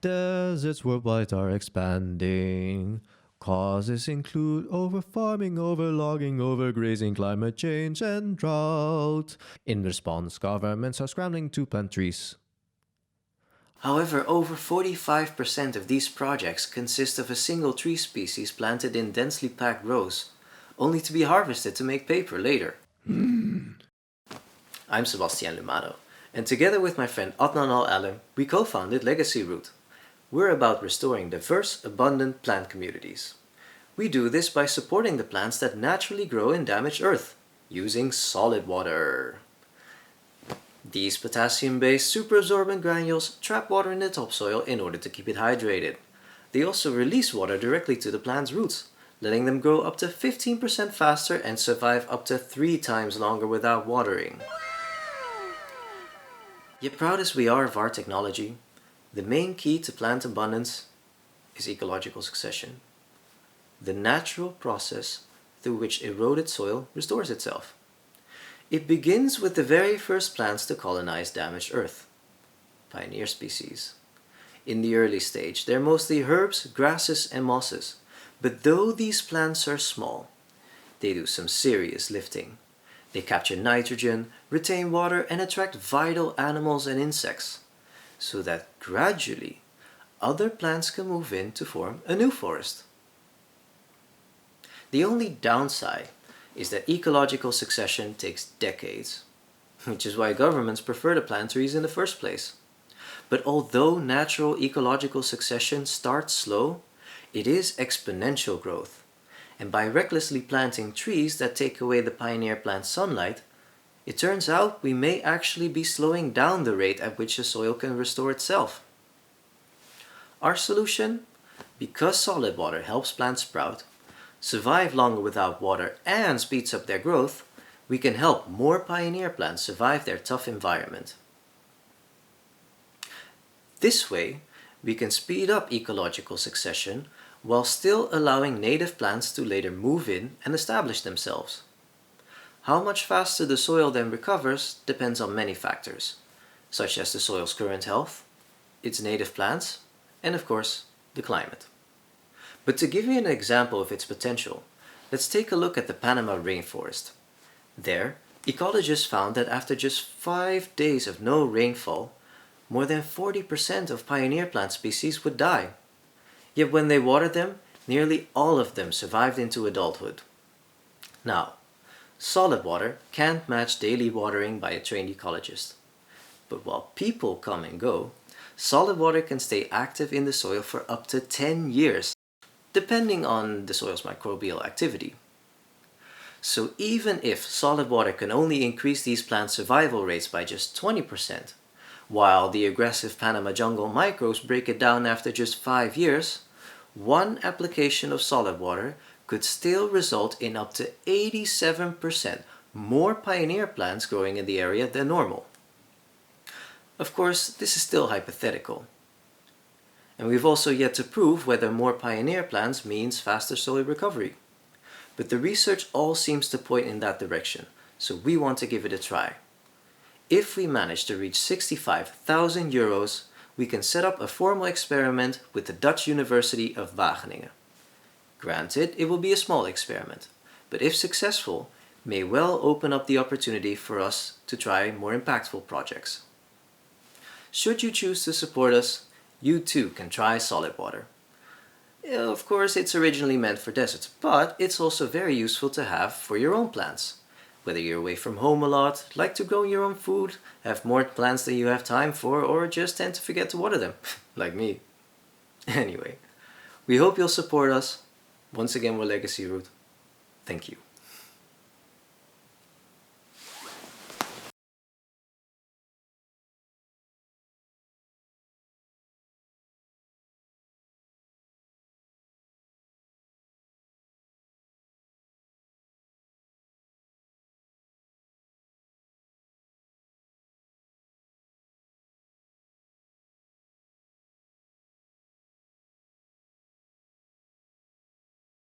Deserts worldwide are expanding. Causes include overfarming, overlogging, overgrazing, climate change, and drought. In response, governments are scrambling to plant trees. However, over 45% of these projects consist of a single tree species planted in densely packed rows, only to be harvested to make paper later. I'm Sebastian Lumado, and together with my friend Adnan Al-Alim, we co-founded LegacyRoot. We're about restoring diverse, abundant plant communities. We do this by supporting the plants that naturally grow in damaged earth, using solid water. These potassium-based superabsorbent granules trap water in the topsoil in order to keep it hydrated. They also release water directly to the plant's roots, letting them grow up to 15% faster and survive up to 3 times longer without watering. Yet proud as we are of our technology, the main key to plant abundance is ecological succession, the natural process through which eroded soil restores itself. It begins with the very first plants to colonize damaged earth, pioneer species. In the early stage, they're mostly herbs, grasses, and mosses. But though these plants are small, they do some serious lifting. They capture nitrogen, retain water, and attract vital animals and insects, so that gradually other plants can move in to form a new forest. The only downside is that ecological succession takes decades, which is why governments prefer to plant trees in the first place. But although natural ecological succession starts slow, it is exponential growth. And by recklessly planting trees that take away the pioneer plant's sunlight, it turns out we may actually be slowing down the rate at which the soil can restore itself. Our solution? Because solid water helps plants sprout, survive longer without water, and speeds up their growth, we can help more pioneer plants survive their tough environment. This way, we can speed up ecological succession while still allowing native plants to later move in and establish themselves. How much faster the soil then recovers depends on many factors, such as the soil's current health, its native plants, and of course, the climate. But to give you an example of its potential, let's take a look at the Panama Rainforest. There, ecologists found that after just 5 days of no rainfall, more than 40% of pioneer plant species would die. Yet when they watered them, nearly all of them survived into adulthood. Now, solid water can't match daily watering by a trained ecologist. But while people come and go, solid water can stay active in the soil for up to 10 years, depending on the soil's microbial activity. So even if solid water can only increase these plants' survival rates by just 20%, while the aggressive Panama jungle microbes break it down after just 5 years, one application of solid water could still result in up to 87% more pioneer plants growing in the area than normal. Of course, this is still hypothetical. And we've also yet to prove whether more pioneer plants means faster soil recovery. But the research all seems to point in that direction, so we want to give it a try. If we manage to reach €65,000, we can set up a formal experiment with the Dutch University of Wageningen. Granted, it will be a small experiment, but if successful, may well open up the opportunity for us to try more impactful projects. Should you choose to support us, you too can try solid water. Of course, it's originally meant for deserts, but it's also very useful to have for your own plants. Whether you're away from home a lot, like to grow your own food, have more plants than you have time for, or just tend to forget to water them, like me. Anyway, we hope you'll support us. Once again, we're LegacyRoot. Thank you.